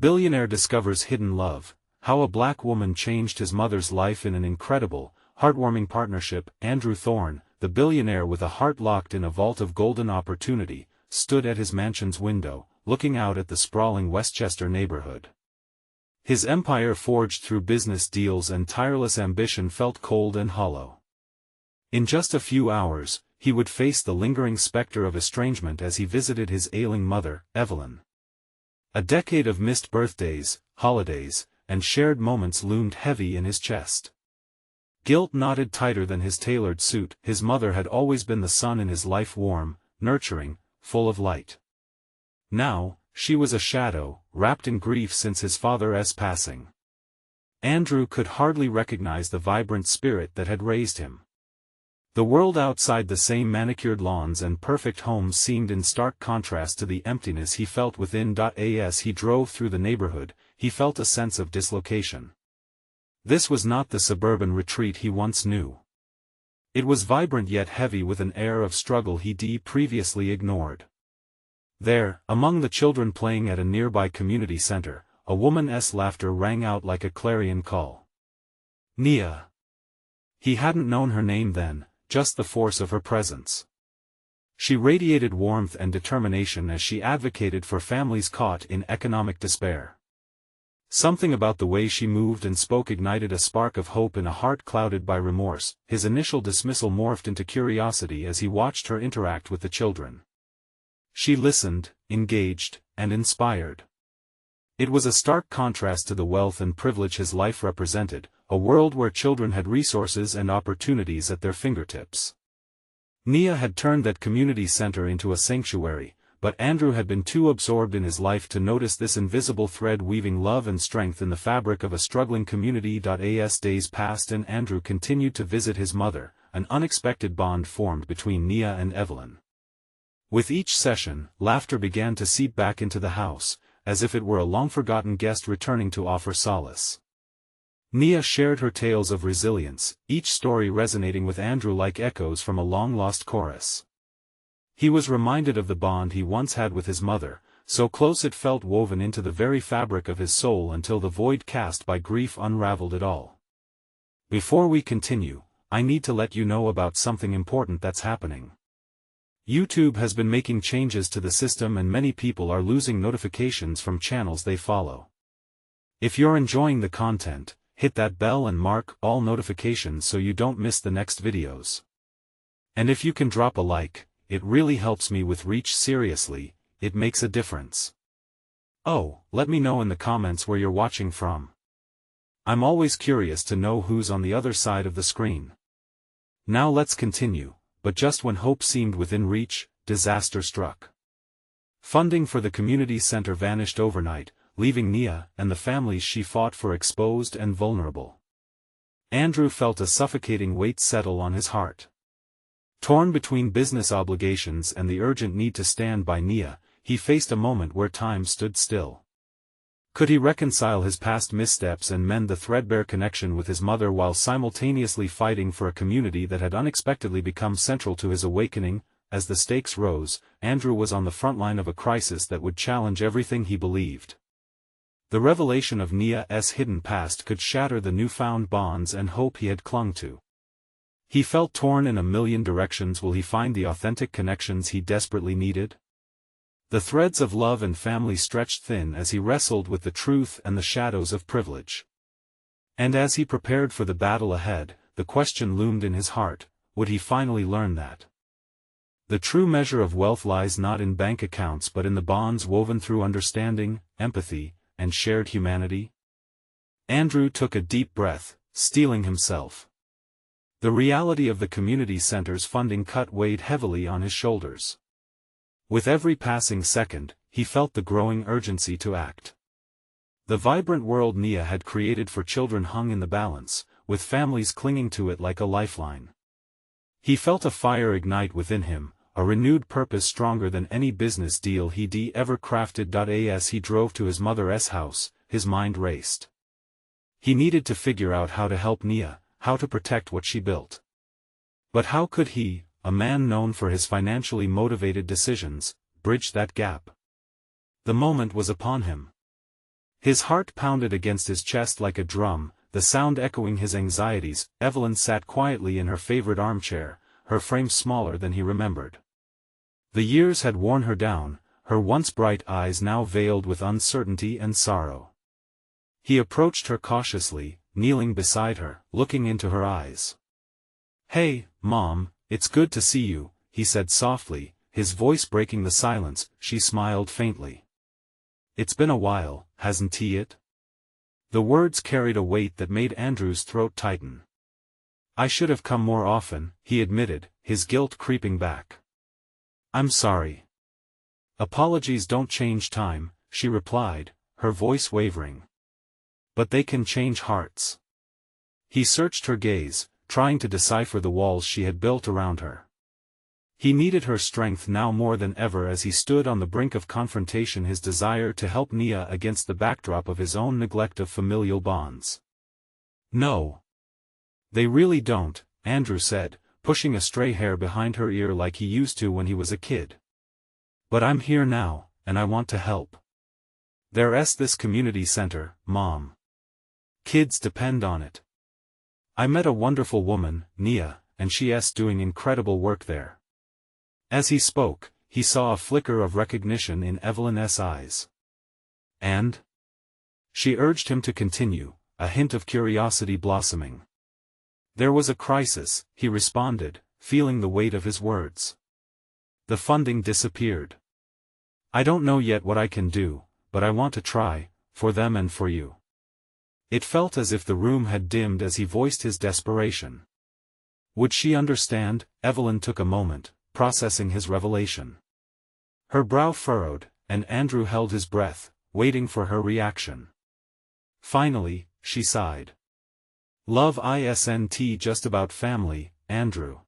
Billionaire discovers hidden love, how a black woman changed his mother's life in an incredible, heartwarming partnership. Andrew Thorne, the billionaire with a heart locked in a vault of golden opportunity, stood at his mansion's window, looking out at the sprawling Westchester neighborhood. His empire forged through business deals and tireless ambition felt cold and hollow. In just a few hours, he would face the lingering specter of estrangement as he visited his ailing mother, Evelyn. A decade of missed birthdays, holidays, and shared moments loomed heavy in his chest. Guilt knotted tighter than his tailored suit. His mother had always been the sun in his life, warm, nurturing, full of light. Now, she was a shadow, wrapped in grief since his father's passing. Andrew could hardly recognize the vibrant spirit that had raised him. The world outside the same manicured lawns and perfect homes seemed in stark contrast to the emptiness he felt within. As he drove through the neighborhood, he felt a sense of dislocation. This was not the suburban retreat he once knew. It was vibrant yet heavy with an air of struggle he'd previously ignored. There, among the children playing at a nearby community center, a woman's laughter rang out like a clarion call. Nia. He hadn't known her name then, just the force of her presence. She radiated warmth and determination as she advocated for families caught in economic despair. Something about the way she moved and spoke ignited a spark of hope in a heart clouded by remorse. His initial dismissal morphed into curiosity as he watched her interact with the children. She listened, engaged, and inspired. It was a stark contrast to the wealth and privilege his life represented, a world where children had resources and opportunities at their fingertips. Nia had turned that community center into a sanctuary, but Andrew had been too absorbed in his life to notice this invisible thread weaving love and strength in the fabric of a struggling community. As days passed and Andrew continued to visit his mother, an unexpected bond formed between Nia and Evelyn. With each session, laughter began to seep back into the house, as if it were a long-forgotten guest returning to offer solace. Nia shared her tales of resilience, each story resonating with Andrew like echoes from a long-lost chorus. He was reminded of the bond he once had with his mother, so close it felt woven into the very fabric of his soul until the void cast by grief unraveled it all. Before we continue, I need to let you know about something important that's happening. YouTube has been making changes to the system and many people are losing notifications from channels they follow. If you're enjoying the content, hit that bell and mark all notifications so you don't miss the next videos. And if you can drop a like, it really helps me with reach. Seriously, it makes a difference. Oh, let me know in the comments where you're watching from. I'm always curious to know who's on the other side of the screen. Now let's continue. But just when hope seemed within reach, disaster struck. Funding for the community center vanished overnight, leaving Nia and the families she fought for exposed and vulnerable. Andrew felt a suffocating weight settle on his heart. Torn between business obligations and the urgent need to stand by Nia, he faced a moment where time stood still. Could he reconcile his past missteps and mend the threadbare connection with his mother while simultaneously fighting for a community that had unexpectedly become central to his awakening? As the stakes rose, Andrew was on the front line of a crisis that would challenge everything he believed. The revelation of Nia's hidden past could shatter the newfound bonds and hope he had clung to. He felt torn in a million directions. Will he find the authentic connections he desperately needed? The threads of love and family stretched thin as he wrestled with the truth and the shadows of privilege. And as he prepared for the battle ahead, the question loomed in his heart: would he finally learn that the true measure of wealth lies not in bank accounts but in the bonds woven through understanding, empathy, and shared humanity? Andrew took a deep breath, steeling himself. The reality of the community center's funding cut weighed heavily on his shoulders. With every passing second, he felt the growing urgency to act. The vibrant world Nia had created for children hung in the balance, with families clinging to it like a lifeline. He felt a fire ignite within him, a renewed purpose stronger than any business deal he'd ever crafted. As he drove to his mother's house, his mind raced. He needed to figure out how to help Nia, how to protect what she built. But how could he, a man known for his financially motivated decisions, bridge that gap? The moment was upon him. His heart pounded against his chest like a drum, the sound echoing his anxieties. Evelyn sat quietly in her favorite armchair, her frame smaller than he remembered. The years had worn her down, her once bright eyes now veiled with uncertainty and sorrow. He approached her cautiously, kneeling beside her, looking into her eyes. "Hey, Mom, it's good to see you," he said softly, his voice breaking the silence. She smiled faintly. "It's been a while, hasn't it?" The words carried a weight that made Andrew's throat tighten. "I should have come more often," he admitted, his guilt creeping back. "I'm sorry." "Apologies don't change time," she replied, her voice wavering. "But they can change hearts." He searched her gaze, trying to decipher the walls she had built around her. He needed her strength now more than ever as he stood on the brink of confrontation, his desire to help Nia against the backdrop of his own neglect of familial bonds. "No. They really don't," Andrew said, pushing a stray hair behind her ear like he used to when he was a kid. "But I'm here now, and I want to help. There's this community center, Mom. Kids depend on it. I met a wonderful woman, Nia, and she's doing incredible work there." As he spoke, he saw a flicker of recognition in Evelyn's eyes. "And?" She urged him to continue, a hint of curiosity blossoming. "There was a crisis," he responded, feeling the weight of his words. "The funding disappeared. I don't know yet what I can do, but I want to try, for them and for you." It felt as if the room had dimmed as he voiced his desperation. Would she understand? Evelyn took a moment, processing his revelation. Her brow furrowed, and Andrew held his breath, waiting for her reaction. Finally, she sighed. "Love isn't just about family, Andrew.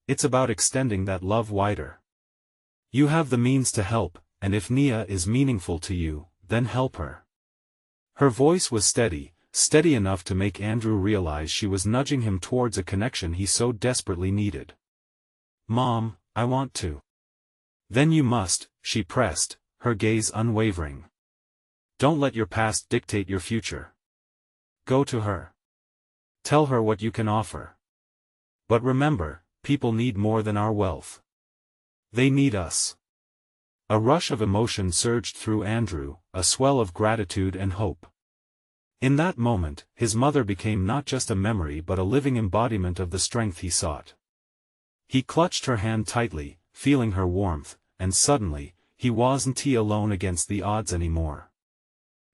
It's about extending that love wider. You have the means to help, and if Nia is meaningful to you, then help her." Her voice was steady enough to make Andrew realize she was nudging him towards a connection he so desperately needed. "Mom, I want to." "Then you must," she pressed, her gaze unwavering. "Don't let your past dictate your future. Go to her. Tell her what you can offer. But remember, people need more than our wealth. They need us." A rush of emotion surged through Andrew, a swell of gratitude and hope. In that moment, his mother became not just a memory but a living embodiment of the strength he sought. He clutched her hand tightly, feeling her warmth, and suddenly, he wasn't alone against the odds anymore.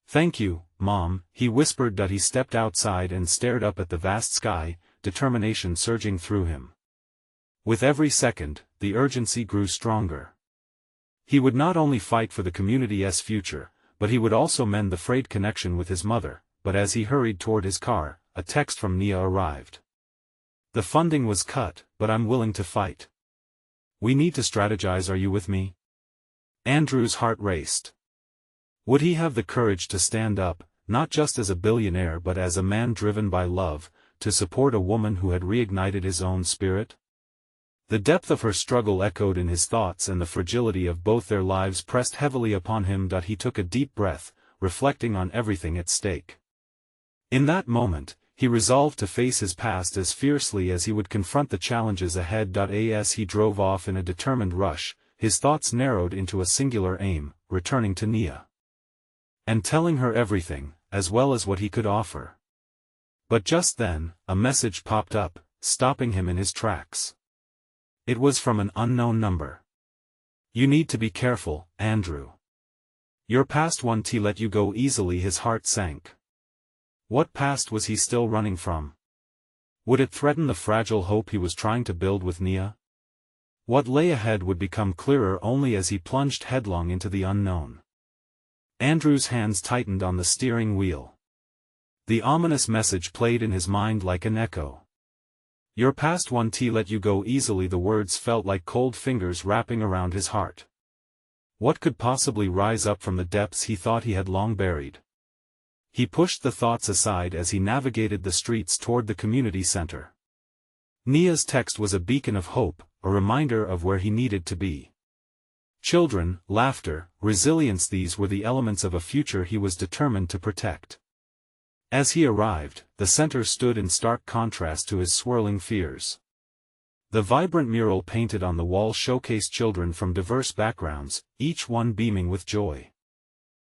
"Thank you, Mom," he whispered as he stepped outside and stared up at the vast sky, determination surging through him. With every second, the urgency grew stronger. He would not only fight for the community's future, but he would also mend the frayed connection with his mother. But as he hurried toward his car, a text from Nia arrived. "The funding was cut, but I'm willing to fight. We need to strategize. Are you with me?" Andrew's heart raced. Would he have the courage to stand up, not just as a billionaire but as a man driven by love, to support a woman who had reignited his own spirit? The depth of her struggle echoed in his thoughts, and the fragility of both their lives pressed heavily upon him. He took a deep breath, reflecting on everything at stake. In that moment, he resolved to face his past as fiercely as he would confront the challenges ahead. As he drove off in a determined rush, his thoughts narrowed into a singular aim: returning to Nia. And telling her everything, as well as what he could offer. But just then, a message popped up, stopping him in his tracks. It was from an unknown number. "You need to be careful, Andrew. Your past won't let you go easily." His heart sank. What past was he still running from? Would it threaten the fragile hope he was trying to build with Nia? What lay ahead would become clearer only as he plunged headlong into the unknown. Andrew's hands tightened on the steering wheel. The ominous message played in his mind like an echo. "Your past won't let you go easily." The words felt like cold fingers wrapping around his heart. What could possibly rise up from the depths he thought he had long buried? He pushed the thoughts aside as he navigated the streets toward the community center. Nia's text was a beacon of hope, a reminder of where he needed to be. Children, laughter, resilience, these were the elements of a future he was determined to protect. As he arrived, the center stood in stark contrast to his swirling fears. The vibrant mural painted on the wall showcased children from diverse backgrounds, each one beaming with joy.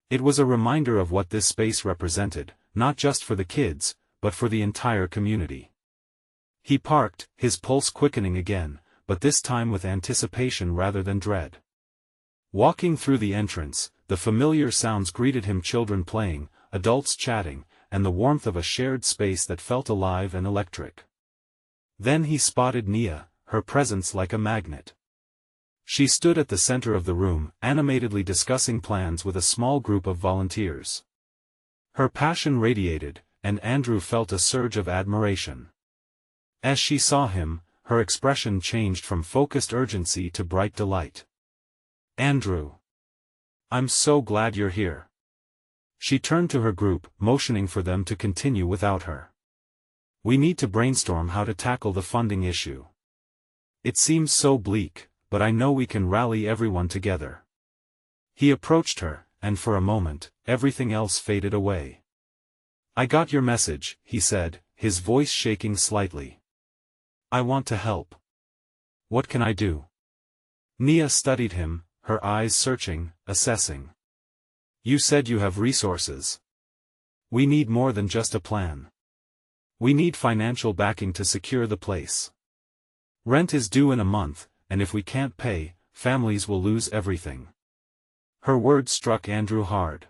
It was a reminder of what this space represented, not just for the kids, but for the entire community. He parked, his pulse quickening again, but this time with anticipation rather than dread. Walking through the entrance, the familiar sounds greeted him: children playing, adults chatting, and the warmth of a shared space that felt alive and electric. Then he spotted Nia, her presence like a magnet. She stood at the center of the room, animatedly discussing plans with a small group of volunteers. Her passion radiated, and Andrew felt a surge of admiration. As she saw him, her expression changed from focused urgency to bright delight. "Andrew! I'm so glad you're here." She turned to her group, motioning for them to continue without her. "We need to brainstorm how to tackle the funding issue. It seems so bleak, but I know we can rally everyone together." He approached her, and for a moment, everything else faded away. "I got your message," he said, his voice shaking slightly. "I want to help. What can I do?" Nia studied him, her eyes searching, assessing. "You said you have resources. We need more than just a plan. We need financial backing to secure the place. Rent is due in a month, and if we can't pay, families will lose everything." Her words struck Andrew hard.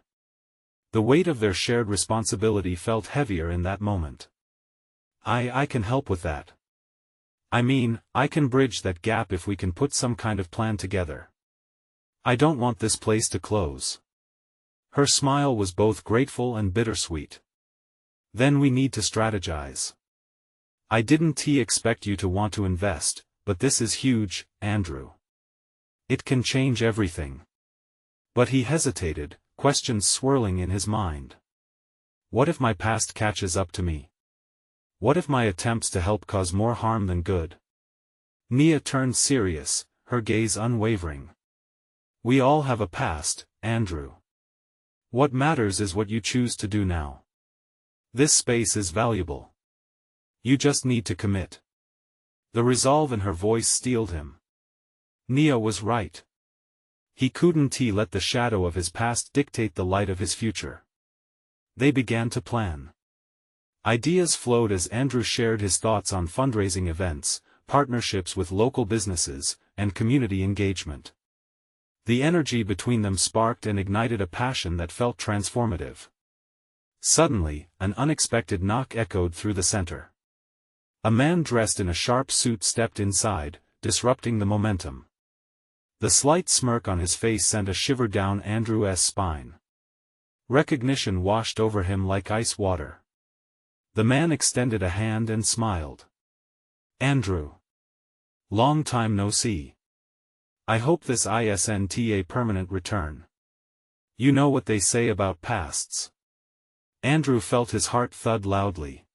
The weight of their shared responsibility felt heavier in that moment. I can help with that. I mean, I can bridge that gap if we can put some kind of plan together. I don't want this place to close." Her smile was both grateful and bittersweet. "Then we need to strategize. I didn't expect you to want to invest, but this is huge, Andrew. It can change everything." But he hesitated, questions swirling in his mind. What if my past catches up to me? What if my attempts to help cause more harm than good? Nia turned serious, her gaze unwavering. "We all have a past, Andrew. What matters is what you choose to do now. This space is valuable. You just need to commit." The resolve in her voice steeled him. Nia was right. He couldn't let the shadow of his past dictate the light of his future. They began to plan. Ideas flowed as Andrew shared his thoughts on fundraising events, partnerships with local businesses, and community engagement. The energy between them sparked and ignited a passion that felt transformative. Suddenly, an unexpected knock echoed through the center. A man dressed in a sharp suit stepped inside, disrupting the momentum. The slight smirk on his face sent a shiver down Andrew's spine. Recognition washed over him like ice water. The man extended a hand and smiled. "Andrew. Long time no see. I hope this isn't a permanent return. You know what they say about pasts." Andrew felt his heart thud loudly.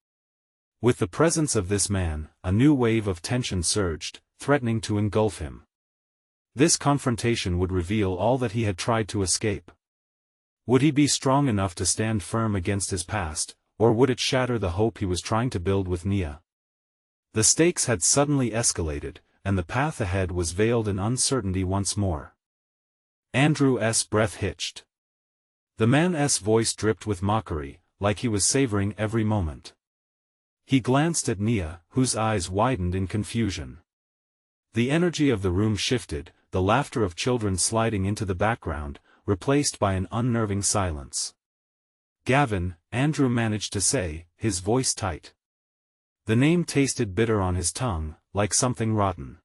With the presence of this man, a new wave of tension surged, threatening to engulf him. This confrontation would reveal all that he had tried to escape. Would he be strong enough to stand firm against his past, or would it shatter the hope he was trying to build with Nia? The stakes had suddenly escalated, and the path ahead was veiled in uncertainty once more. Andrew's breath hitched. The man's voice dripped with mockery, like he was savoring every moment. He glanced at Nia, whose eyes widened in confusion. The energy of the room shifted, the laughter of children sliding into the background, replaced by an unnerving silence. "Gavin," Andrew managed to say, his voice tight. The name tasted bitter on his tongue, like something rotten.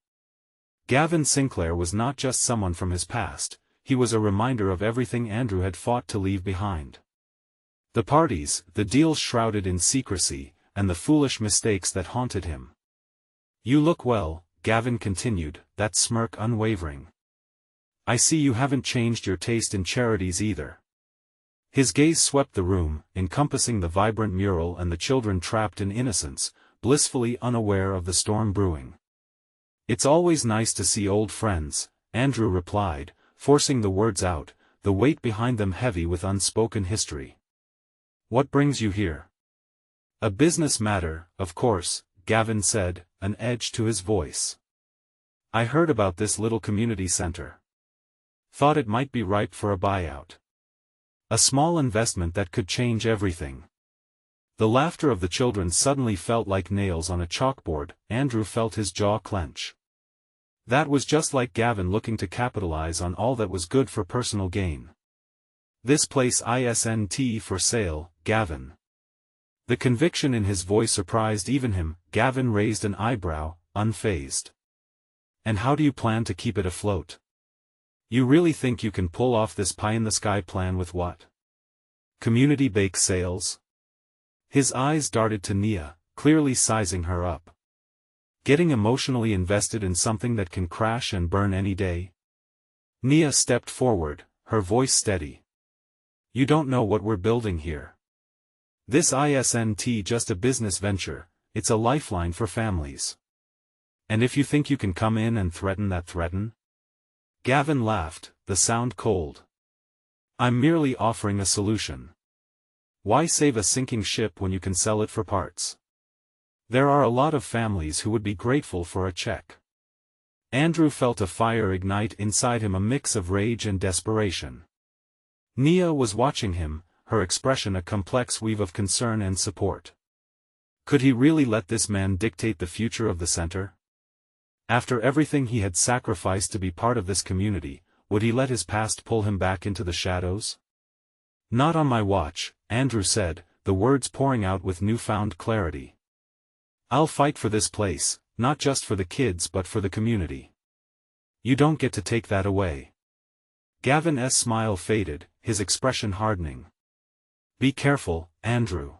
Gavin Sinclair was not just someone from his past, he was a reminder of everything Andrew had fought to leave behind. The parties, the deals shrouded in secrecy, and the foolish mistakes that haunted him. "You look well," Gavin continued, that smirk unwavering. "I see you haven't changed your taste in charities either." His gaze swept the room, encompassing the vibrant mural and the children trapped in innocence, blissfully unaware of the storm brewing. "It's always nice to see old friends," Andrew replied, forcing the words out, the weight behind them heavy with unspoken history. "What brings you here?" "A business matter, of course," Gavin said, an edge to his voice. "I heard about this little community center. Thought it might be ripe for a buyout. A small investment that could change everything." The laughter of the children suddenly felt like nails on a chalkboard. Andrew felt his jaw clench. That was just like Gavin looking to capitalize on all that was good for personal gain. "This place isn't for sale, Gavin." The conviction in his voice surprised even him. Gavin raised an eyebrow, unfazed. "And how do you plan to keep it afloat? You really think you can pull off this pie-in-the-sky plan with what? Community bake sales?" His eyes darted to Nia, clearly sizing her up. "Getting emotionally invested in something that can crash and burn any day?" Nia stepped forward, her voice steady. "You don't know what we're building here. This isn't just a business venture, it's a lifeline for families. And if you think you can come in and threaten. Gavin laughed, the sound cold. "I'm merely offering a solution. Why save a sinking ship when you can sell it for parts? There are a lot of families who would be grateful for a check." Andrew felt a fire ignite inside him, a mix of rage and desperation. Nia was watching him, her expression a complex weave of concern and support. Could he really let this man dictate the future of the center? After everything he had sacrificed to be part of this community, would he let his past pull him back into the shadows? "Not on my watch," Andrew said, the words pouring out with newfound clarity. "I'll fight for this place, not just for the kids but for the community. You don't get to take that away." Gavin's smile faded, his expression hardening. "Be careful, Andrew.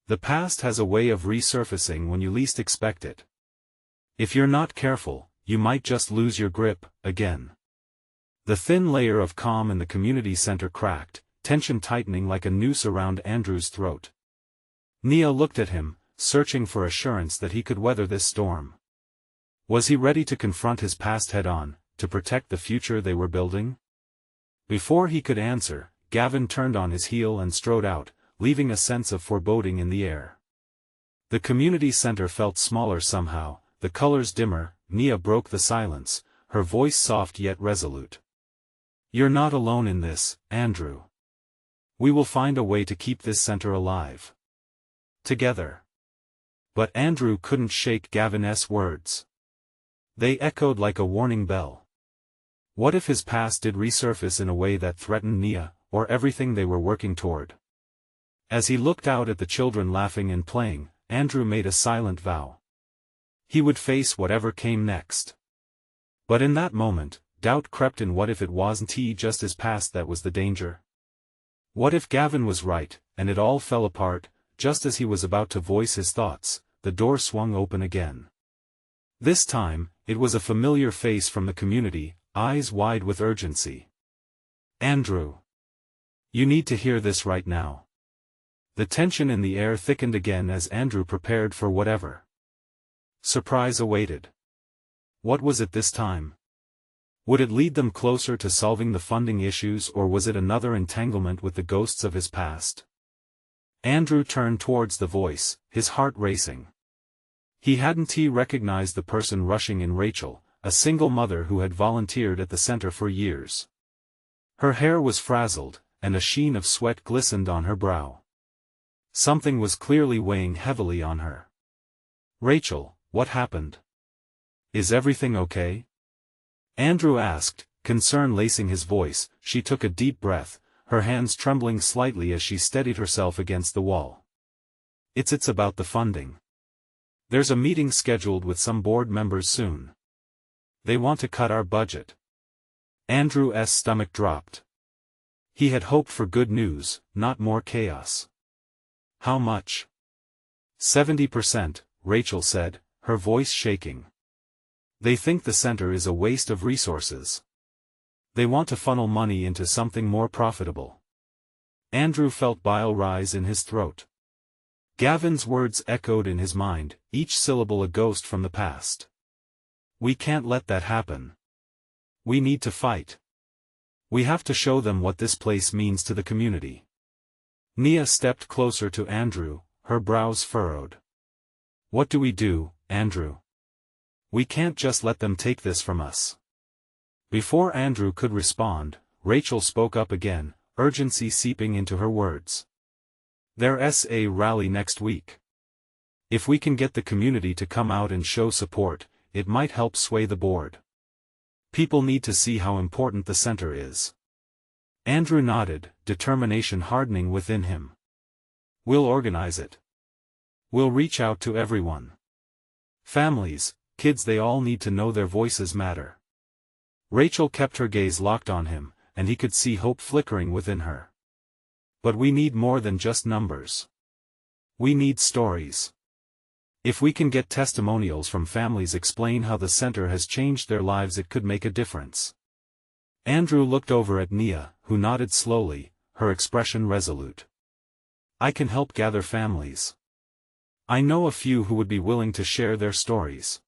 The past has a way of resurfacing when you least expect it. If you're not careful, you might just lose your grip, again." The thin layer of calm in the community center cracked, tension tightening like a noose around Andrew's throat. Nia looked at him, searching for assurance that he could weather this storm. Was he ready to confront his past head-on, to protect the future they were building? Before he could answer, Gavin turned on his heel and strode out, leaving a sense of foreboding in the air. The community center felt smaller somehow, the colors dimmer. Nia broke the silence, her voice soft yet resolute. "You're not alone in this, Andrew. We will find a way to keep this center alive. Together." But Andrew couldn't shake Gavin's words. They echoed like a warning bell. What if his past did resurface in a way that threatened Nia, or everything they were working toward? As he looked out at the children laughing and playing, Andrew made a silent vow. He would face whatever came next. But in that moment, doubt crept in. What if it wasn't just his past that was the danger? What if Gavin was right, and it all fell apart? Just as he was about to voice his thoughts, the door swung open again. This time, it was a familiar face from the community, eyes wide with urgency. "Andrew. You need to hear this right now." The tension in the air thickened again as Andrew prepared for whatever surprise awaited. What was it this time? Would it lead them closer to solving the funding issues, or was it another entanglement with the ghosts of his past? Andrew turned towards the voice, his heart racing. He hadn't recognized the person rushing in: Rachel, a single mother who had volunteered at the center for years. Her hair was frazzled, and a sheen of sweat glistened on her brow. Something was clearly weighing heavily on her. "Rachel, what happened? Is everything okay?" Andrew asked, concern lacing his voice. She took a deep breath, her hands trembling slightly as she steadied herself against the wall. It's about the funding. There's a meeting scheduled with some board members soon. They want to cut our budget." Andrew's stomach dropped. He had hoped for good news, not more chaos. "How much?" 70%, Rachel said, her voice shaking. "They think the center is a waste of resources. They want to funnel money into something more profitable." Andrew felt bile rise in his throat. Gavin's words echoed in his mind, each syllable a ghost from the past. "We can't let that happen. We need to fight." We have to show them what this place means to the community. Nia stepped closer to Andrew, her brows furrowed. What do we do, Andrew? We can't just let them take this from us. Before Andrew could respond, Rachel spoke up again, urgency seeping into her words. There's a rally next week. If we can get the community to come out and show support, it might help sway the board. People need to see how important the center is. Andrew nodded, determination hardening within him. We'll organize it. We'll reach out to everyone. Families, kids, they all need to know their voices matter. Rachel kept her gaze locked on him, and he could see hope flickering within her. But we need more than just numbers. We need stories. If we can get testimonials from families explain how the center has changed their lives, it could make a difference. Andrew looked over at Nia, who nodded slowly, her expression resolute. I can help gather families. I know a few who would be willing to share their stories.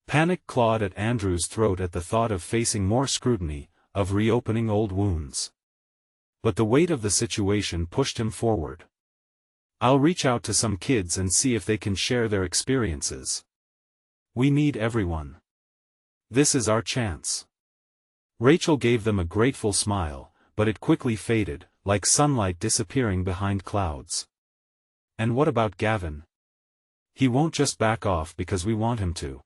Panic clawed at Andrew's throat at the thought of facing more scrutiny, of reopening old wounds. But the weight of the situation pushed him forward. I'll reach out to some kids and see if they can share their experiences. We need everyone. This is our chance. Rachel gave them a grateful smile, but it quickly faded, like sunlight disappearing behind clouds. And what about Gavin? He won't just back off because we want him to.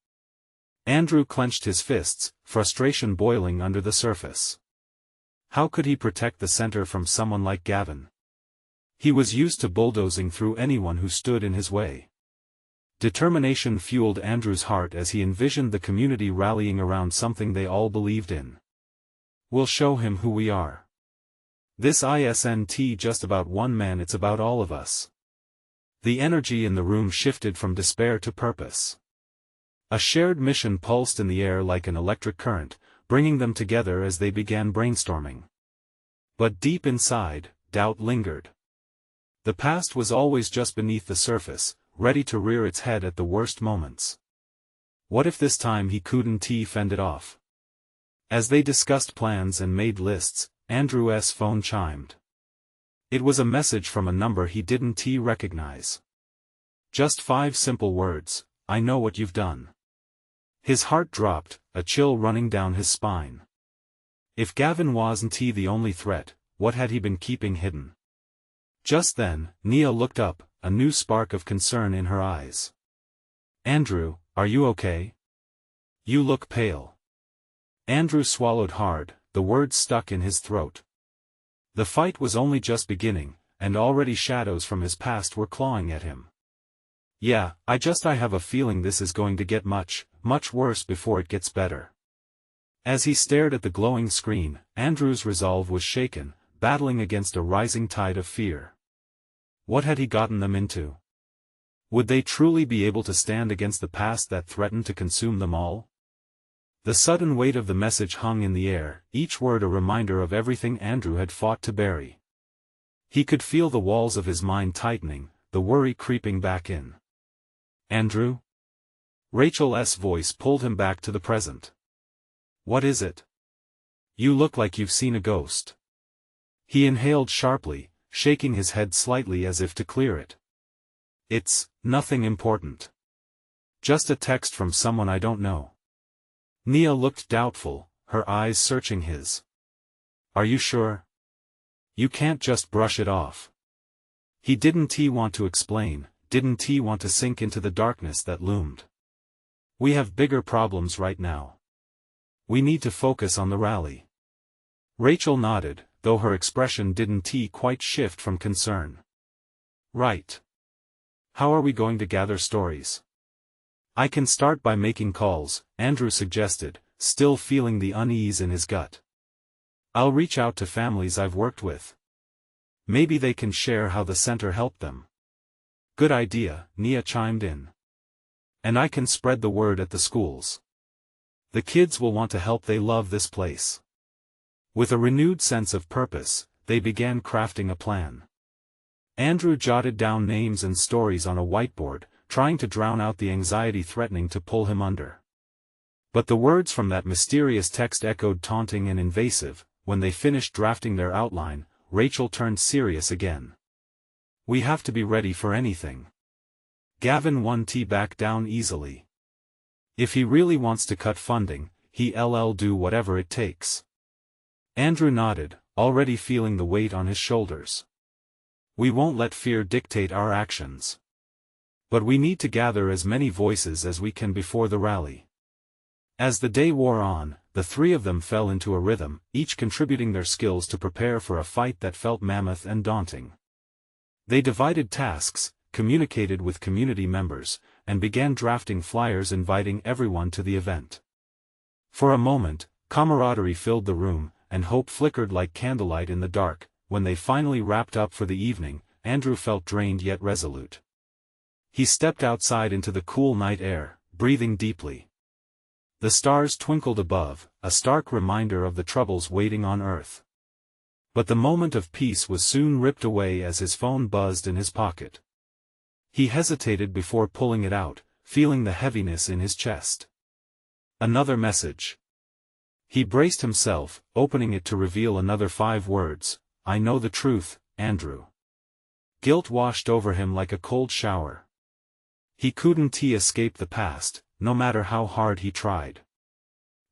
Andrew clenched his fists, frustration boiling under the surface. How could he protect the center from someone like Gavin? He was used to bulldozing through anyone who stood in his way. Determination fueled Andrew's heart as he envisioned the community rallying around something they all believed in. We'll show him who we are. This isn't just about one man, it's about all of us. The energy in the room shifted from despair to purpose. A shared mission pulsed in the air like an electric current, bringing them together as they began brainstorming. But deep inside, doubt lingered. The past was always just beneath the surface, ready to rear its head at the worst moments. What if this time he couldn't fend it off? As they discussed plans and made lists, Andrew's phone chimed. It was a message from a number he didn't recognize. Just 5 simple words, I know what you've done. His heart dropped, a chill running down his spine. If Gavin wasn't the only threat, what had he been keeping hidden? Just then, Nia looked up, a new spark of concern in her eyes. Andrew, are you okay? You look pale. Andrew swallowed hard, the words stuck in his throat. The fight was only just beginning, and already shadows from his past were clawing at him. Yeah, I have a feeling this is going to get much worse before it gets better. As he stared at the glowing screen, Andrew's resolve was shaken, battling against a rising tide of fear. What had he gotten them into? Would they truly be able to stand against the past that threatened to consume them all? The sudden weight of the message hung in the air, each word a reminder of everything Andrew had fought to bury. He could feel the walls of his mind tightening, the worry creeping back in. Andrew? Rachel's voice pulled him back to the present. What is it? You look like you've seen a ghost. He inhaled sharply, shaking his head slightly as if to clear it. It's nothing important. Just a text from someone I don't know. Nia looked doubtful, her eyes searching his. Are you sure? You can't just brush it off. He didn't want to explain, didn't want to sink into the darkness that loomed. We have bigger problems right now. We need to focus on the rally. Rachel nodded, though her expression didn't quite shift from concern. Right. How are we going to gather stories? I can start by making calls, Andrew suggested, still feeling the unease in his gut. I'll reach out to families I've worked with. Maybe they can share how the center helped them. Good idea, Nia chimed in. And I can spread the word at the schools. The kids will want to help, they love this place. With a renewed sense of purpose, they began crafting a plan. Andrew jotted down names and stories on a whiteboard, trying to drown out the anxiety threatening to pull him under. But the words from that mysterious text echoed taunting and invasive, when they finished drafting their outline, Rachel turned serious again. "We have to be ready for anything." Gavin won T back down easily. "If he really wants to cut funding, he'll do whatever it takes." Andrew nodded, already feeling the weight on his shoulders. "We won't let fear dictate our actions. But we need to gather as many voices as we can before the rally." As the day wore on, the three of them fell into a rhythm, each contributing their skills to prepare for a fight that felt mammoth and daunting. They divided tasks, communicated with community members, and began drafting flyers inviting everyone to the event. For a moment, camaraderie filled the room, and hope flickered like candlelight in the dark. When they finally wrapped up for the evening, Andrew felt drained yet resolute. He stepped outside into the cool night air, breathing deeply. The stars twinkled above, a stark reminder of the troubles waiting on Earth. But the moment of peace was soon ripped away as his phone buzzed in his pocket. He hesitated before pulling it out, feeling the heaviness in his chest. Another message. He braced himself, opening it to reveal another 5 words: "I know the truth, Andrew." Guilt washed over him like a cold shower. He couldn't escape the past, no matter how hard he tried.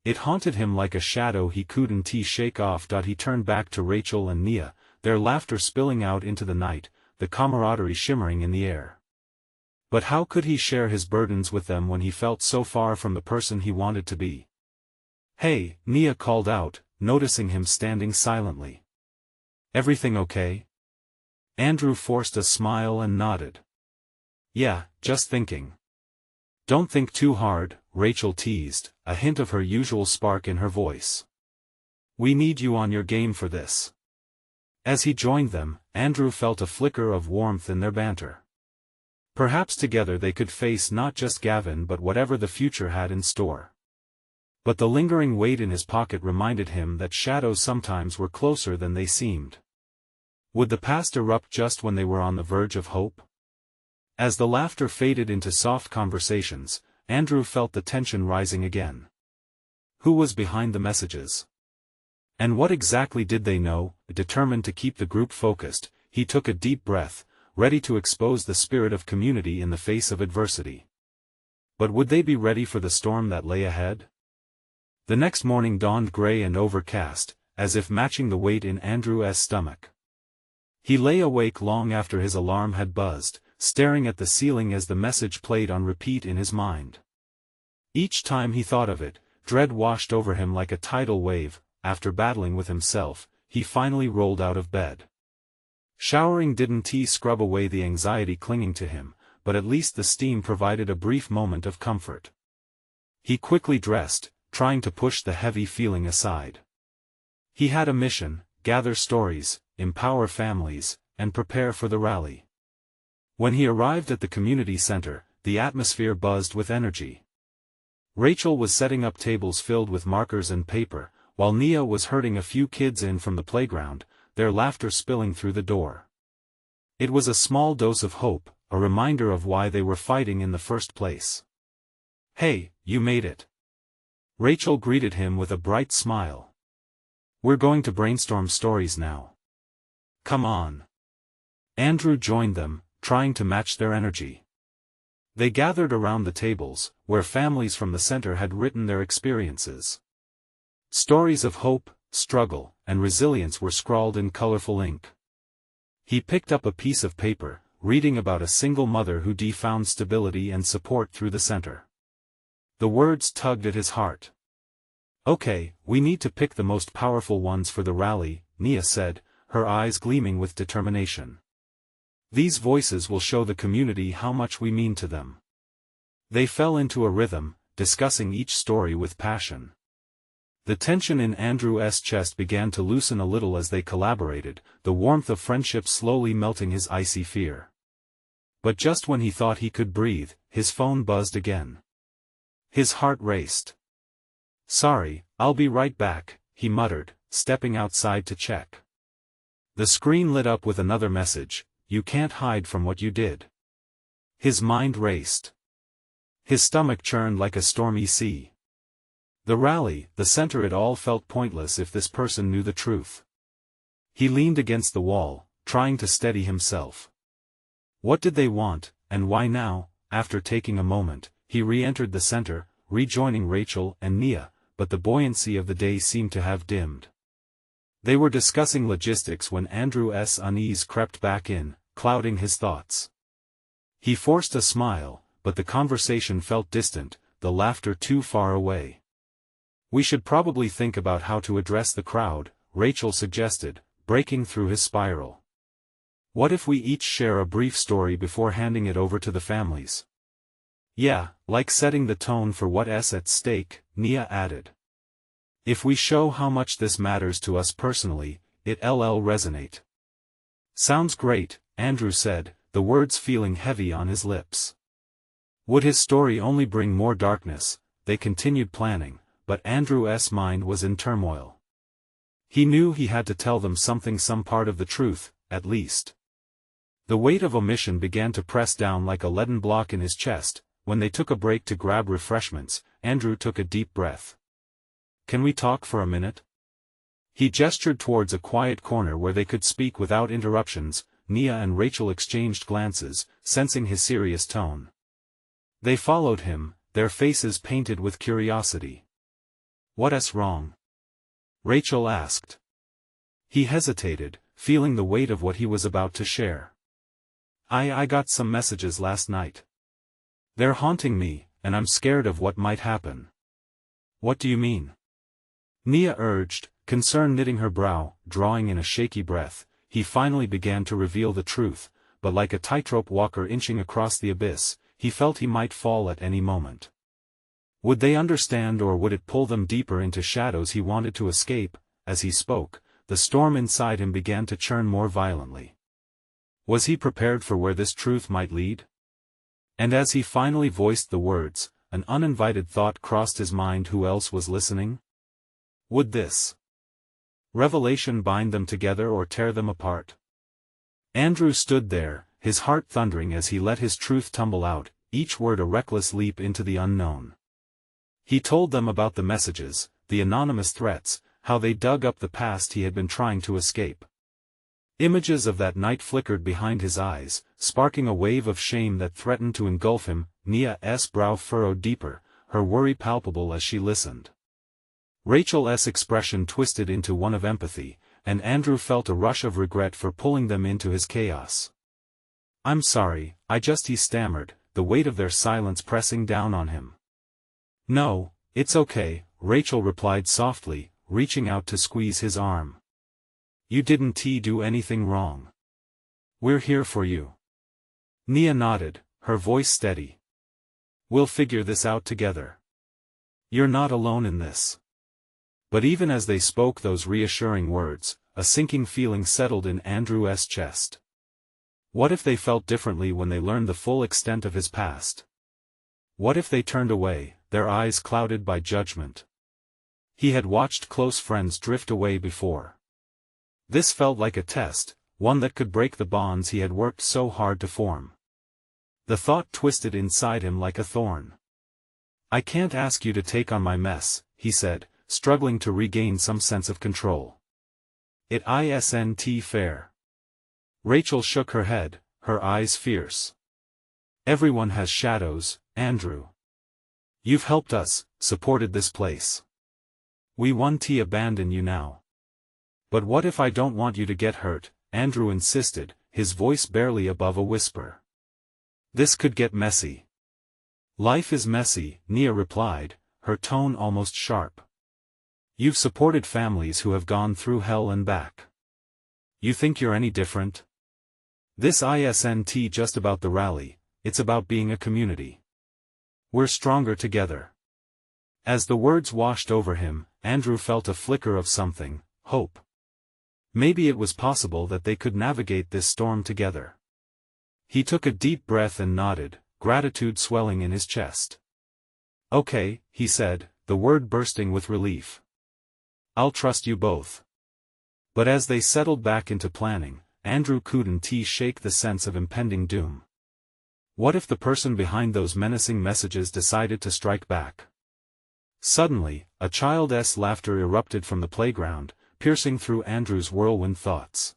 It haunted him like a shadow he couldn't shake off. He turned back to Rachel and Nia, their laughter spilling out into the night, the camaraderie shimmering in the air. But how could he share his burdens with them when he felt so far from the person he wanted to be? "Hey," Nia called out, noticing him standing silently. "Everything okay?" Andrew forced a smile and nodded. "Yeah, just thinking." "Don't think too hard," Rachel teased, a hint of her usual spark in her voice. "We need you on your game for this." As he joined them, Andrew felt a flicker of warmth in their banter. Perhaps together they could face not just Gavin but whatever the future had in store. But the lingering weight in his pocket reminded him that shadows sometimes were closer than they seemed. Would the past erupt just when they were on the verge of hope? As the laughter faded into soft conversations, Andrew felt the tension rising again. Who was behind the messages? And what exactly did they know? Determined to keep the group focused, he took a deep breath, ready to expose the spirit of community in the face of adversity. But would they be ready for the storm that lay ahead? The next morning dawned gray and overcast, as if matching the weight in Andrew's stomach. He lay awake long after his alarm had buzzed, staring at the ceiling as the message played on repeat in his mind. Each time he thought of it, dread washed over him like a tidal wave. After battling with himself, he finally rolled out of bed. Showering didn't scrub away the anxiety clinging to him, but at least the steam provided a brief moment of comfort. He quickly dressed, trying to push the heavy feeling aside. He had a mission: gather stories, empower families, and prepare for the rally. When he arrived at the community center, the atmosphere buzzed with energy. Rachel was setting up tables filled with markers and paper, while Nia was herding a few kids in from the playground, their laughter spilling through the door. It was a small dose of hope, a reminder of why they were fighting in the first place. "Hey, you made it." Rachel greeted him with a bright smile. "We're going to brainstorm stories now. Come on." Andrew joined them, trying to match their energy. They gathered around the tables, where families from the center had written their experiences. Stories of hope, struggle, and resilience were scrawled in colorful ink. He picked up a piece of paper, reading about a single mother who found stability and support through the center. The words tugged at his heart. "Okay, we need to pick the most powerful ones for the rally," Nia said, her eyes gleaming with determination. "These voices will show the community how much we mean to them." They fell into a rhythm, discussing each story with passion. The tension in Andrew's chest began to loosen a little as they collaborated, the warmth of friendship slowly melting his icy fear. But just when he thought he could breathe, his phone buzzed again. His heart raced. "Sorry, I'll be right back," he muttered, stepping outside to check. The screen lit up with another message: "You can't hide from what you did." His mind raced. His stomach churned like a stormy sea. The rally, the center, it all felt pointless if this person knew the truth. He leaned against the wall, trying to steady himself. What did they want, and why now? After taking a moment, he re-entered the center, rejoining Rachel and Nia, but the buoyancy of the day seemed to have dimmed. They were discussing logistics when Andrew's unease crept back in, clouding his thoughts. He forced a smile, but the conversation felt distant, the laughter too far away. "We should probably think about how to address the crowd," Rachel suggested, breaking through his spiral. "What if we each share a brief story before handing it over to the families?" "Yeah, like setting the tone for what's at stake," Nia added. "If we show how much this matters to us personally, it'll resonate." "Sounds great," Andrew said, the words feeling heavy on his lips. Would his story only bring more darkness? They continued planning, but Andrew's mind was in turmoil. He knew he had to tell them something, some part of the truth, at least. The weight of omission began to press down like a leaden block in his chest. When they took a break to grab refreshments, Andrew took a deep breath. "Can we talk for a minute?" He gestured towards a quiet corner where they could speak without interruptions. Nia and Rachel exchanged glances, sensing his serious tone. They followed him, their faces painted with curiosity. "What's wrong?" Rachel asked. He hesitated, feeling the weight of what he was about to share. I got some messages last night. They're haunting me, and I'm scared of what might happen." "What do you mean?" Nia urged, concern knitting her brow. Drawing in a shaky breath, he finally began to reveal the truth, but like a tightrope walker inching across the abyss, he felt he might fall at any moment. Would they understand, or would it pull them deeper into shadows he wanted to escape? As he spoke, the storm inside him began to churn more violently. Was he prepared for where this truth might lead? And as he finally voiced the words, an uninvited thought crossed his mind. Who else was listening? Would this revelation bind them together or tear them apart? Andrew stood there, his heart thundering as he let his truth tumble out, each word a reckless leap into the unknown. He told them about the messages, the anonymous threats, how they dug up the past he had been trying to escape. Images of that night flickered behind his eyes, sparking a wave of shame that threatened to engulf him. Nia's brow furrowed deeper, her worry palpable as she listened. Rachel's expression twisted into one of empathy, and Andrew felt a rush of regret for pulling them into his chaos. "I'm sorry, he stammered, the weight of their silence pressing down on him. "No, it's okay," Rachel replied softly, reaching out to squeeze his arm. "You didn't do anything wrong. We're here for you." Nia nodded, her voice steady. "We'll figure this out together. You're not alone in this." But even as they spoke those reassuring words, a sinking feeling settled in Andrew's chest. What if they felt differently when they learned the full extent of his past? What if they turned away, their eyes clouded by judgment? He had watched close friends drift away before. This felt like a test, one that could break the bonds he had worked so hard to form. The thought twisted inside him like a thorn. "I can't ask you to take on my mess," he said, struggling to regain some sense of control. "It isn't fair." Rachel shook her head, her eyes fierce. "Everyone has shadows, Andrew. You've helped us, supported this place. We won't abandon you now." "But what if I don't want you to get hurt?" Andrew insisted, his voice barely above a whisper. "This could get messy." "Life is messy," Nia replied, her tone almost sharp. "You've supported families who have gone through hell and back. You think you're any different? This isn't just about the rally, it's about being a community. We're stronger together." As the words washed over him, Andrew felt a flicker of something, hope. Maybe it was possible that they could navigate this storm together. He took a deep breath and nodded, gratitude swelling in his chest. "Okay," he said, the word bursting with relief. "I'll trust you both." But as they settled back into planning, Andrew couldn't shake the sense of impending doom. What if the person behind those menacing messages decided to strike back? Suddenly, a child's laughter erupted from the playground, piercing through Andrew's whirlwind thoughts.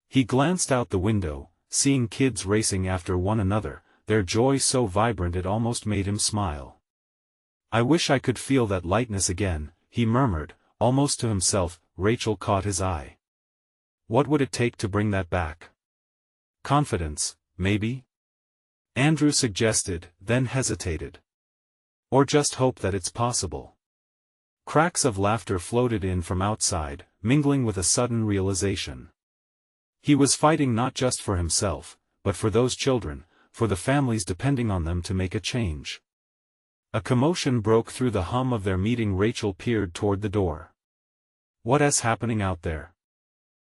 He glanced out the window, seeing kids racing after one another, their joy so vibrant it almost made him smile. "I wish I could feel that lightness again," he murmured, almost to himself. Rachel caught his eye. What would it take to bring that back? Confidence, maybe? Andrew suggested, then hesitated. Or just hope that it's possible. Cracks of laughter floated in from outside, mingling with a sudden realization. He was fighting not just for himself, but for those children, for the families depending on them to make a change. A commotion broke through the hum of their meeting. Rachel peered toward the door. "What's happening out there?"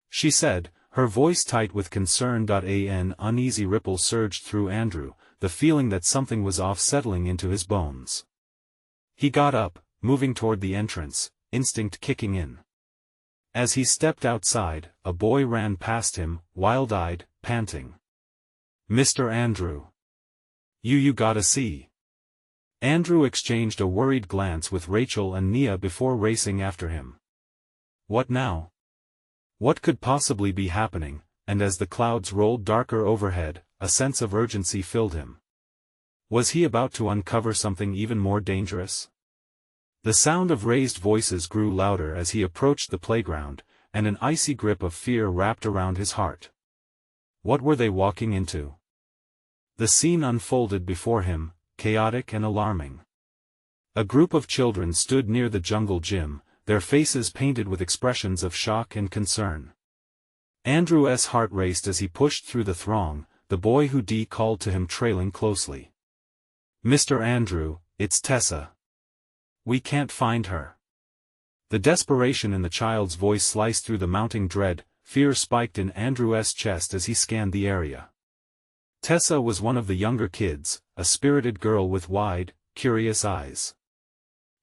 she said, her voice tight with concern. An uneasy ripple surged through Andrew, the feeling that something was off settling into his bones. He got up, moving toward the entrance, instinct kicking in. As he stepped outside, a boy ran past him, wild-eyed, panting. "Mr. Andrew. You gotta see." Andrew exchanged a worried glance with Rachel and Nia before racing after him. What now? What could possibly be happening? And as the clouds rolled darker overhead, a sense of urgency filled him. Was he about to uncover something even more dangerous? The sound of raised voices grew louder as he approached the playground, and an icy grip of fear wrapped around his heart. What were they walking into? The scene unfolded before him, chaotic and alarming. A group of children stood near the jungle gym, their faces painted with expressions of shock and concern. Andrew's heart raced as he pushed through the throng, the boy who called to him trailing closely. "Mr. Andrew, it's Tessa. We can't find her." The desperation in the child's voice sliced through the mounting dread. Fear spiked in Andrew's chest as he scanned the area. Tessa was one of the younger kids, a spirited girl with wide, curious eyes.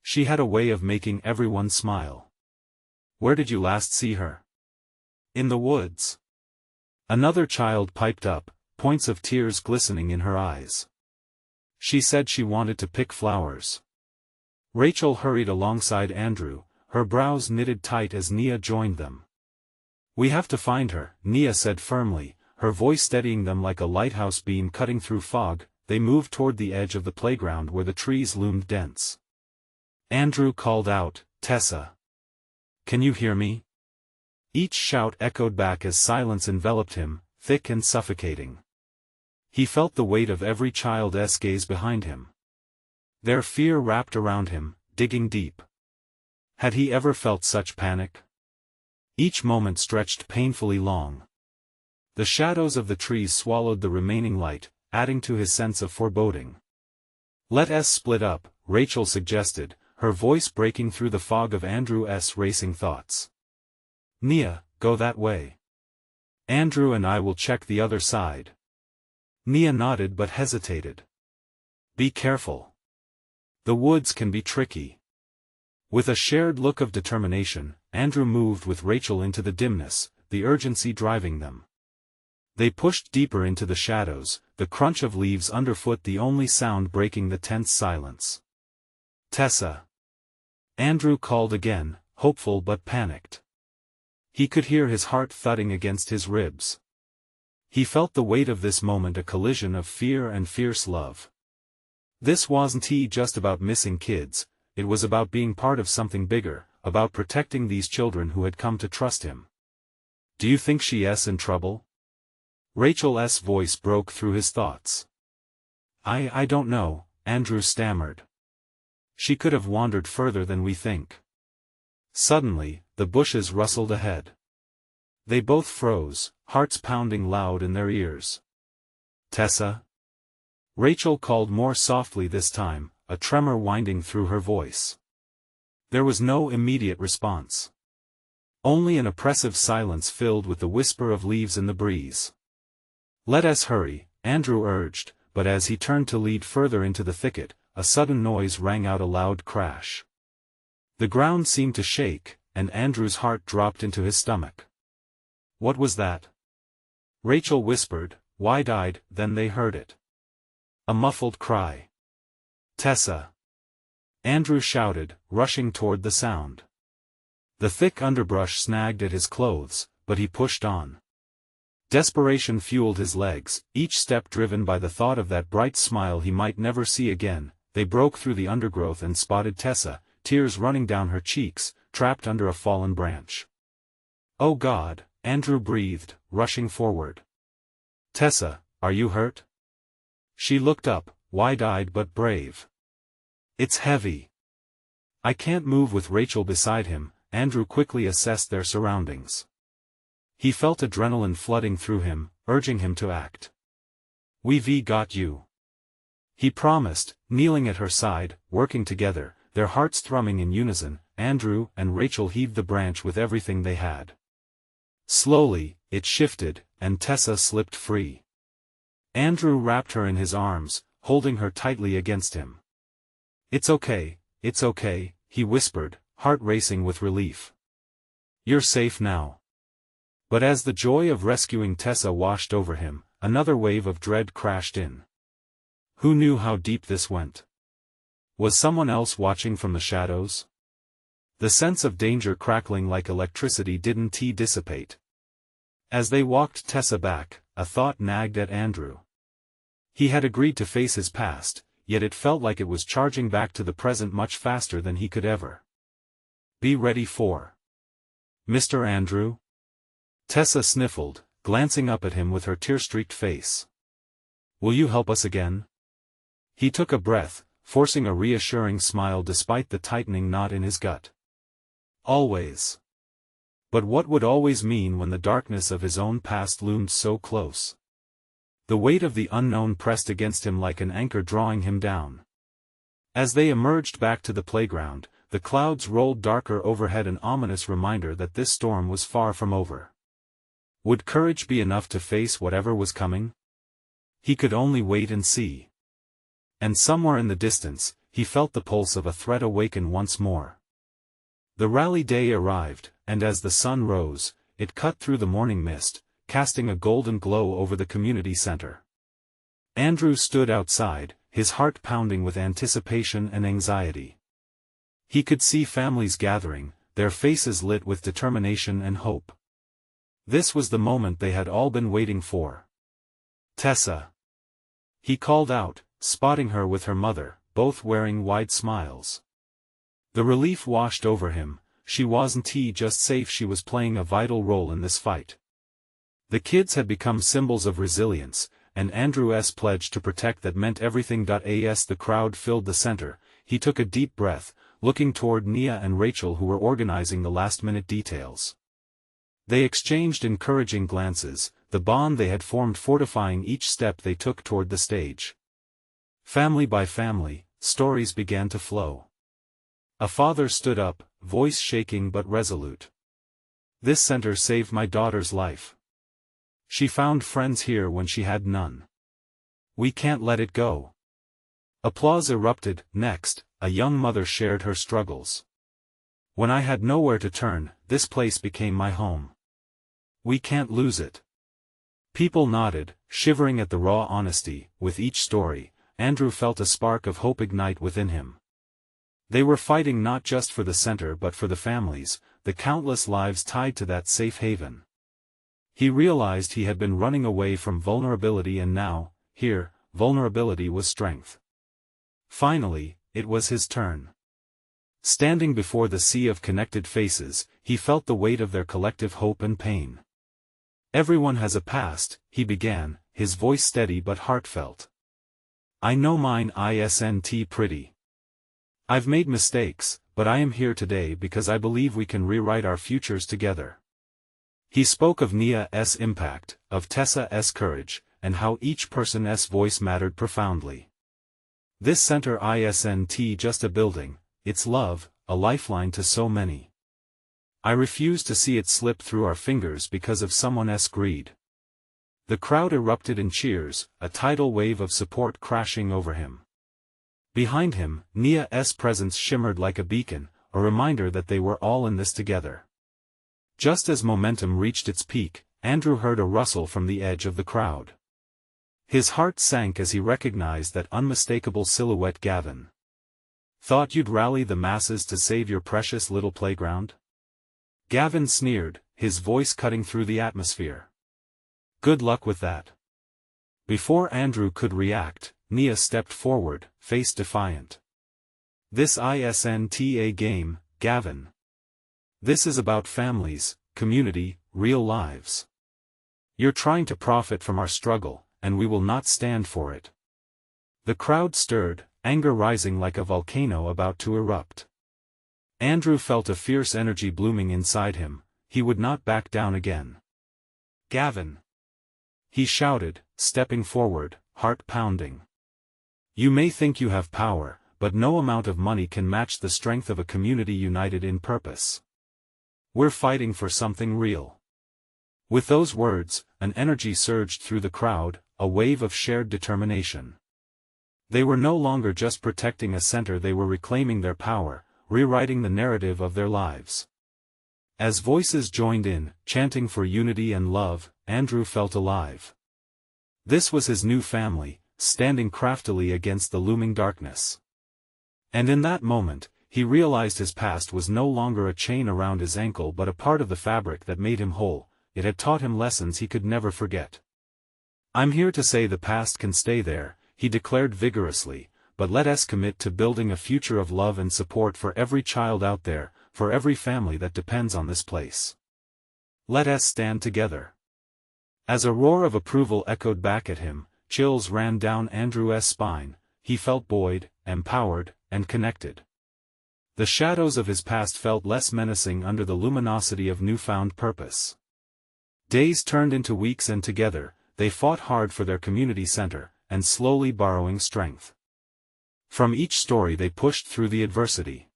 She had a way of making everyone smile. "Where did you last see her?" "In the woods." Another child piped up, points of tears glistening in her eyes. "She said she wanted to pick flowers." Rachel hurried alongside Andrew, her brows knitted tight as Nia joined them. "We have to find her," Nia said firmly, her voice steadying them like a lighthouse beam cutting through fog. They moved toward the edge of the playground where the trees loomed dense. Andrew called out, "Tessa! Can you hear me?" Each shout echoed back as silence enveloped him, thick and suffocating. He felt the weight of every child's gaze behind him. Their fear wrapped around him, digging deep. Had he ever felt such panic? Each moment stretched painfully long. The shadows of the trees swallowed the remaining light, adding to his sense of foreboding. "Let's split up," Rachel suggested, her voice breaking through the fog of Andrew's racing thoughts. "Nia, go that way. Andrew and I will check the other side." Nia nodded but hesitated. "Be careful. The woods can be tricky." With a shared look of determination, Andrew moved with Rachel into the dimness, the urgency driving them. They pushed deeper into the shadows, the crunch of leaves underfoot the only sound breaking the tense silence. "Tessa!" Andrew called again, hopeful but panicked. He could hear his heart thudding against his ribs. He felt the weight of this moment, a collision of fear and fierce love. This wasn't just about missing kids, it was about being part of something bigger, about protecting these children who had come to trust him. "Do you think she's in trouble?" Rachel's voice broke through his thoughts. I don't know," Andrew stammered. "She could have wandered further than we think." Suddenly, the bushes rustled ahead. They both froze, hearts pounding loud in their ears. "Tessa?" Rachel called more softly this time, a tremor winding through her voice. There was no immediate response. Only an oppressive silence filled with the whisper of leaves in the breeze. "Let us hurry," Andrew urged, but as he turned to lead further into the thicket, a sudden noise rang out, a loud crash. The ground seemed to shake, and Andrew's heart dropped into his stomach. "What was that?" Rachel whispered, wide-eyed. Then they heard it. A muffled cry. "Tessa!" Andrew shouted, rushing toward the sound. The thick underbrush snagged at his clothes, but he pushed on. Desperation fueled his legs, each step driven by the thought of that bright smile he might never see again. They broke through the undergrowth and spotted Tessa, tears running down her cheeks, trapped under a fallen branch. "Oh God," Andrew breathed, rushing forward. "Tessa, are you hurt?" She looked up, wide-eyed but brave. "It's heavy." "I can't move." With Rachel beside him, Andrew quickly assessed their surroundings. He felt adrenaline flooding through him, urging him to act. "We've got you," he promised, kneeling at her side, working together, their hearts thrumming in unison. Andrew and Rachel heaved the branch with everything they had. Slowly, it shifted, and Tessa slipped free. Andrew wrapped her in his arms, holding her tightly against him. It's okay," he whispered, heart racing with relief. "You're safe now." But as the joy of rescuing Tessa washed over him, another wave of dread crashed in. Who knew how deep this went? Was someone else watching from the shadows? The sense of danger crackling like electricity didn't dissipate. As they walked Tessa back, a thought nagged at Andrew. He had agreed to face his past, yet it felt like it was charging back to the present much faster than he could ever. "Be ready for Mr. Andrew?" Tessa sniffled, glancing up at him with her tear-streaked face. "Will you help us again?" He took a breath, forcing a reassuring smile despite the tightening knot in his gut. "Always." But what would always mean when the darkness of his own past loomed so close? The weight of the unknown pressed against him like an anchor drawing him down. As they emerged back to the playground, the clouds rolled darker overhead, an ominous reminder that this storm was far from over. Would courage be enough to face whatever was coming? He could only wait and see. And somewhere in the distance, he felt the pulse of a threat awaken once more. The rally day arrived, and as the sun rose, it cut through the morning mist, casting a golden glow over the community center. Andrew stood outside, his heart pounding with anticipation and anxiety. He could see families gathering, their faces lit with determination and hope. This was the moment they had all been waiting for. "Tessa!" he called out, spotting her with her mother, both wearing wide smiles. The relief washed over him. She wasn't just safe, she was playing a vital role in this fight. The kids had become symbols of resilience, and Andrew's pledge to protect that meant everything. As the crowd filled the center, he took a deep breath, looking toward Nia and Rachel, who were organizing the last-minute details. They exchanged encouraging glances, the bond they had formed fortifying each step they took toward the stage. Family by family, stories began to flow. A father stood up, voice shaking but resolute. "This center saved my daughter's life. She found friends here when she had none. We can't let it go." Applause erupted. Next, a young mother shared her struggles. "When I had nowhere to turn, this place became my home. We can't lose it." People nodded, shivering at the raw honesty. With each story, Andrew felt a spark of hope ignite within him. They were fighting not just for the center but for the families, the countless lives tied to that safe haven. He realized he had been running away from vulnerability, and now, here, vulnerability was strength. Finally, it was his turn. Standing before the sea of connected faces, he felt the weight of their collective hope and pain. "Everyone has a past," he began, his voice steady but heartfelt. "I know mine isn't pretty. I've made mistakes, but I am here today because I believe we can rewrite our futures together." He spoke of Nia's impact, of Tessa's courage, and how each person's voice mattered profoundly. This center isn't just a building, it's love, a lifeline to so many. I refuse to see it slip through our fingers because of someone's greed. The crowd erupted in cheers, a tidal wave of support crashing over him. Behind him, Nia's presence shimmered like a beacon, a reminder that they were all in this together. Just as momentum reached its peak, Andrew heard a rustle from the edge of the crowd. His heart sank as he recognized that unmistakable silhouette: Gavin. Thought you'd rally the masses to save your precious little playground? Gavin sneered, his voice cutting through the atmosphere. Good luck with that. Before Andrew could react, Nia stepped forward, face defiant. This isn't a game, Gavin. This is about families, community, real lives. You're trying to profit from our struggle, and we will not stand for it. The crowd stirred, anger rising like a volcano about to erupt. Andrew felt a fierce energy blooming inside him. He would not back down again. Gavin! He shouted, stepping forward, heart pounding. You may think you have power, but no amount of money can match the strength of a community united in purpose. We're fighting for something real. With those words, an energy surged through the crowd, a wave of shared determination. They were no longer just protecting a center, they were reclaiming their power, rewriting the narrative of their lives. As voices joined in, chanting for unity and love, Andrew felt alive. This was his new family, standing craftily against the looming darkness. And in that moment, he realized his past was no longer a chain around his ankle but a part of the fabric that made him whole. It had taught him lessons he could never forget. I'm here to say the past can stay there, he declared vigorously, but let us commit to building a future of love and support for every child out there, for every family that depends on this place. Let us stand together. As a roar of approval echoed back at him, chills ran down Andrew's spine. He felt buoyed, empowered, and connected. The shadows of his past felt less menacing under the luminosity of newfound purpose. Days turned into weeks and together, they fought hard for their community center, and slowly borrowing strength. From each story they pushed through the adversity.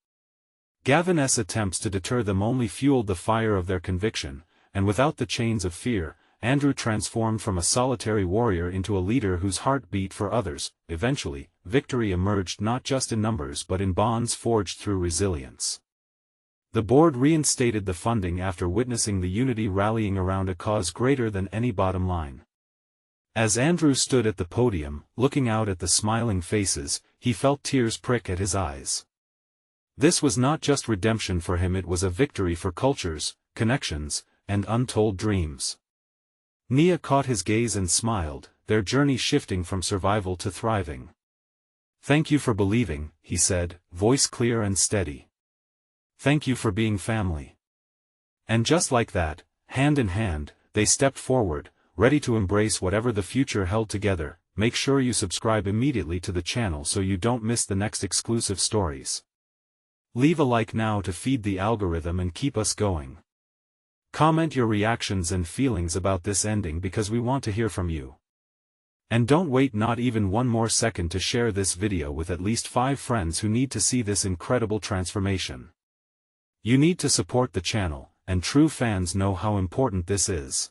Gavin's attempts to deter them only fueled the fire of their conviction, and without the chains of fear, Andrew transformed from a solitary warrior into a leader whose heart beat for others. Eventually, victory emerged not just in numbers but in bonds forged through resilience. The board reinstated the funding after witnessing the unity rallying around a cause greater than any bottom line. As Andrew stood at the podium, looking out at the smiling faces, he felt tears prick at his eyes. This was not just redemption for him, it was a victory for cultures, connections, and untold dreams. Nia caught his gaze and smiled, their journey shifting from survival to thriving. Thank you for believing, he said, voice clear and steady. Thank you for being family. And just like that, hand in hand, they stepped forward, ready to embrace whatever the future held together. Make sure you subscribe immediately to the channel so you don't miss the next exclusive stories. Leave a like now to feed the algorithm and keep us going. Comment your reactions and feelings about this ending because we want to hear from you. And don't wait not even one more second to share this video with at least 5 friends who need to see this incredible transformation. You need to support the channel, and true fans know how important this is.